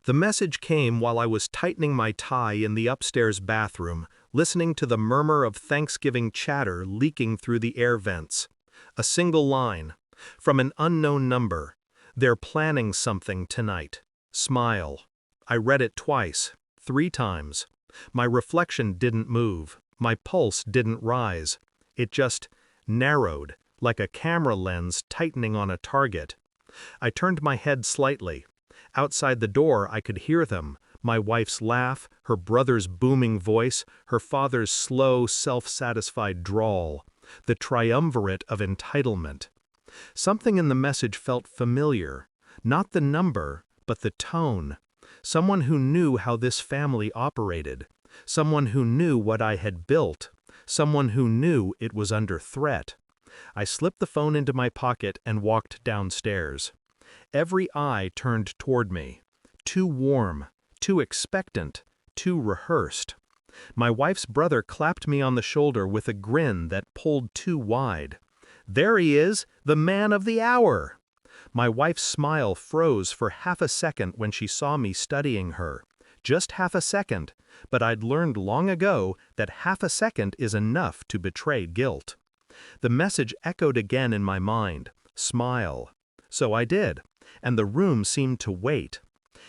The message came while I was tightening my tie in the upstairs bathroom, listening to the murmur of Thanksgiving chatter leaking through the air vents. A single line. From an unknown number. They're planning something tonight. Smile. I read it twice, 3 times. My reflection didn't move. My pulse didn't rise. It just narrowed, like a camera lens tightening on a target. I turned my head slightly. Outside the door I could hear them, my wife's laugh, her brother's booming voice, her father's slow, self-satisfied drawl, the triumvirate of entitlement. Something in the message felt familiar, not the number, but the tone. Someone who knew how this family operated, someone who knew what I had built, someone who knew it was under threat. I slipped the phone into my pocket and walked downstairs. Every eye turned toward me. Too warm, too expectant, too rehearsed. My wife's brother clapped me on the shoulder with a grin that pulled too wide. There he is, the man of the hour! My wife's smile froze for half a second when she saw me studying her. Just half a second, but I'd learned long ago that half a second is enough to betray guilt. The message echoed again in my mind, smile. So I did, and the room seemed to wait.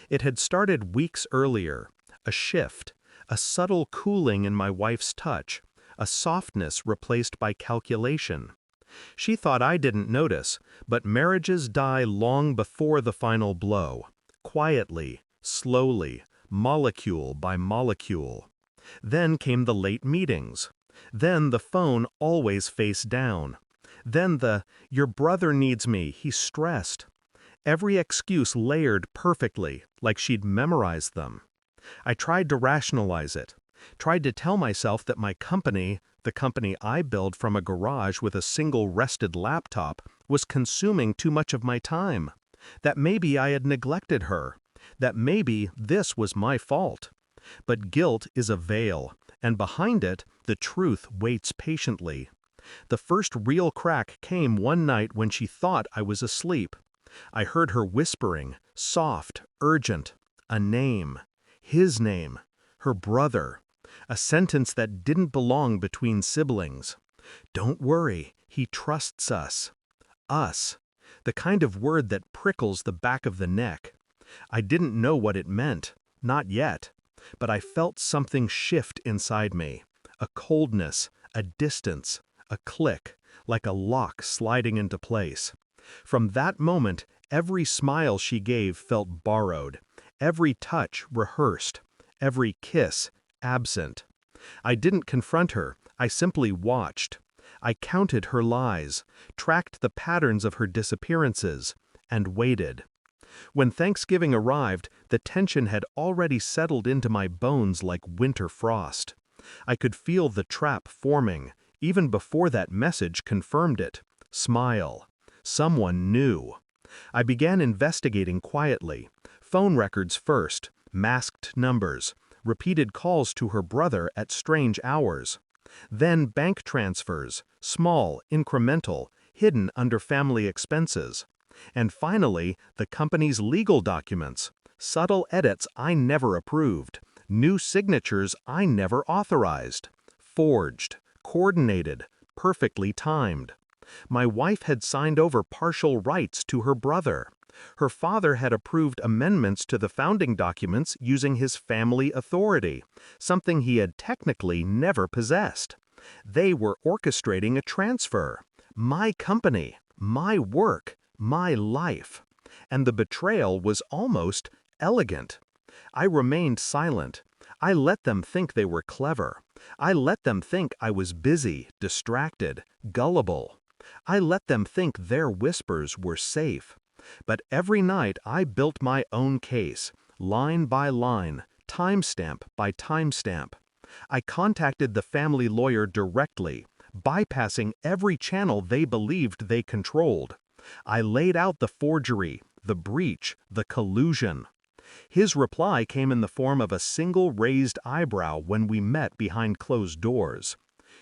It had started weeks earlier, a shift, a subtle cooling in my wife's touch, a softness replaced by calculation. She thought I didn't notice, but marriages die long before the final blow, quietly, slowly, molecule by molecule. Then came the late meetings. Then the phone always face down. Then the, "Your brother needs me, he's stressed." Every excuse layered perfectly, like she'd memorized them. I tried to rationalize it, tried to tell myself that my company, the company I built from a garage with a single rested laptop, was consuming too much of my time, that maybe I had neglected her, that maybe this was my fault. But guilt is a veil, and behind it, the truth waits patiently. The first real crack came one night when she thought I was asleep. I heard her whispering, soft, urgent, a name, his name, her brother, a sentence that didn't belong between siblings. Don't worry, he trusts us. Us, the kind of word that prickles the back of the neck. I didn't know what it meant, not yet, but I felt something shift inside me, a coldness, a distance, a click, like a lock sliding into place. From that moment, every smile she gave felt borrowed, every touch rehearsed, every kiss absent. I didn't confront her, I simply watched. I counted her lies, tracked the patterns of her disappearances, and waited. When Thanksgiving arrived, the tension had already settled into my bones like winter frost. I could feel the trap forming, even before that message confirmed it. Smile. Someone knew. I began investigating quietly. Phone records first, masked numbers, repeated calls to her brother at strange hours. Then bank transfers, small, incremental, hidden under family expenses. And finally, the company's legal documents, subtle edits I never approved, new signatures I never authorized, forged, coordinated, perfectly timed. My wife had signed over partial rights to her brother. Her father had approved amendments to the founding documents using his family authority, something he had technically never possessed. They were orchestrating a transfer. My company, my work, my life. And the betrayal was almost elegant. I remained silent. I let them think they were clever. I let them think I was busy, distracted, gullible. I let them think their whispers were safe. But every night I built my own case, line by line, timestamp by timestamp. I contacted the family lawyer directly, bypassing every channel they believed they controlled. I laid out the forgery, the breach, the collusion. His reply came in the form of a single raised eyebrow when we met behind closed doors.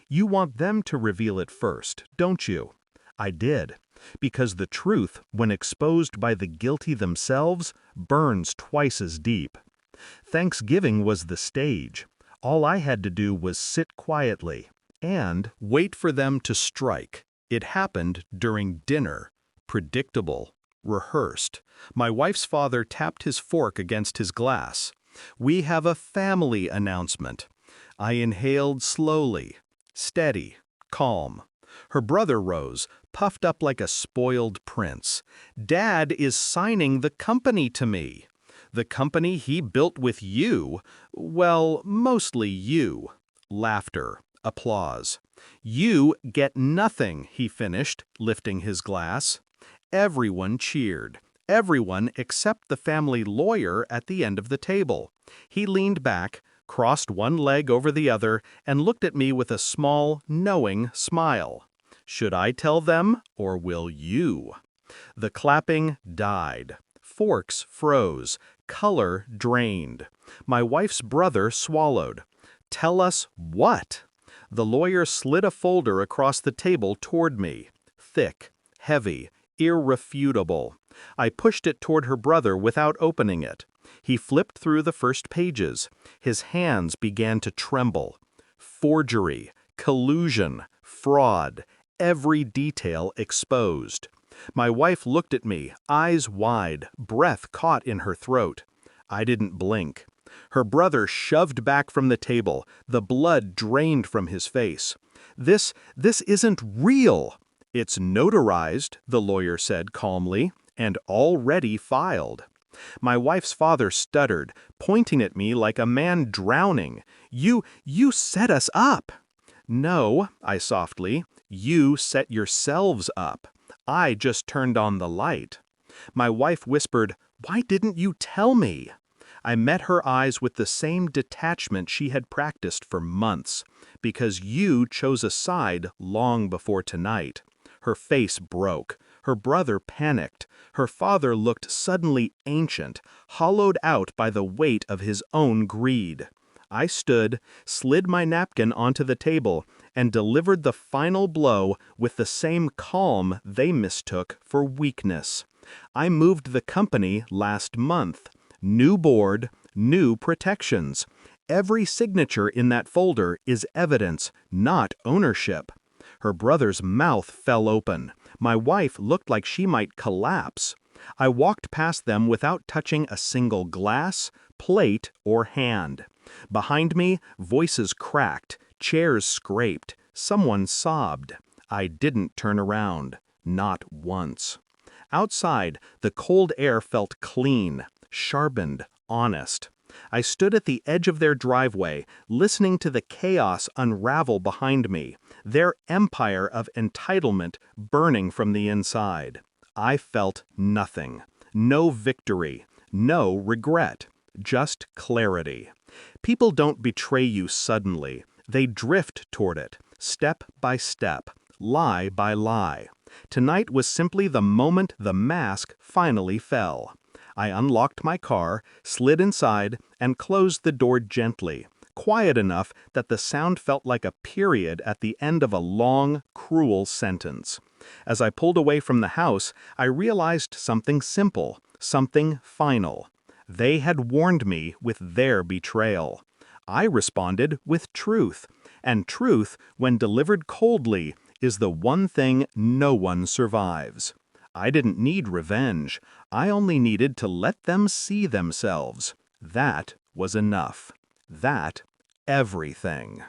"You want them to reveal it first, don't you?" I did. Because the truth, when exposed by the guilty themselves, burns twice as deep. Thanksgiving was the stage. All I had to do was sit quietly and wait for them to strike. It happened during dinner. Predictable. Rehearsed. My wife's father tapped his fork against his glass. "We have a family announcement." I inhaled slowly. Steady. Calm. Her brother rose, puffed up like a spoiled prince. "Dad is signing the company to me." "The company he built with you?" "Well, mostly you." Laughter. Applause. "You get nothing," he finished, lifting his glass. Everyone cheered. Everyone except the family lawyer at the end of the table. He leaned back, crossed one leg over the other, and looked at me with a small, knowing smile. "Should I tell them, or will you?" The clapping died. Forks froze. Color drained. My wife's brother swallowed. "Tell us what?" The lawyer slid a folder across the table toward me. Thick, heavy, irrefutable. I pushed it toward her brother without opening it. He flipped through the first pages. His hands began to tremble. Forgery, collusion, fraud, every detail exposed. My wife looked at me, eyes wide, breath caught in her throat. I didn't blink. Her brother shoved back from the table. The blood drained from his face. This isn't real." "It's notarized," the lawyer said calmly, "and already filed." My wife's father stuttered, pointing at me like a man drowning. You set us up." "No," I softly, "you set yourselves up. I just turned on the light." My wife whispered, "Why didn't you tell me?" I met her eyes with the same detachment she had practiced for months. "Because you chose a side long before tonight." Her face broke. Her brother panicked. Her father looked suddenly ancient, hollowed out by the weight of his own greed. I stood, slid my napkin onto the table, and delivered the final blow with the same calm they mistook for weakness. "I moved the company last month. New board, new protections. Every signature in that folder is evidence, not ownership." Her brother's mouth fell open. My wife looked like she might collapse. I walked past them without touching a single glass, plate, or hand. Behind me, voices cracked, chairs scraped, someone sobbed. I didn't turn around. Not once. Outside, the cold air felt clean, sharpened, honest. I stood at the edge of their driveway, listening to the chaos unravel behind me, their empire of entitlement burning from the inside. I felt nothing. No victory. No regret. Just clarity. People don't betray you suddenly. They drift toward it, step by step, lie by lie. Tonight was simply the moment the mask finally fell. I unlocked my car, slid inside, and closed the door gently, quiet enough that the sound felt like a period at the end of a long, cruel sentence. As I pulled away from the house, I realized something simple, something final. They had warned me with their betrayal. I responded with truth, and truth, when delivered coldly, is the one thing no one survives. I didn't need revenge. I only needed to let them see themselves. That was enough. That, everything.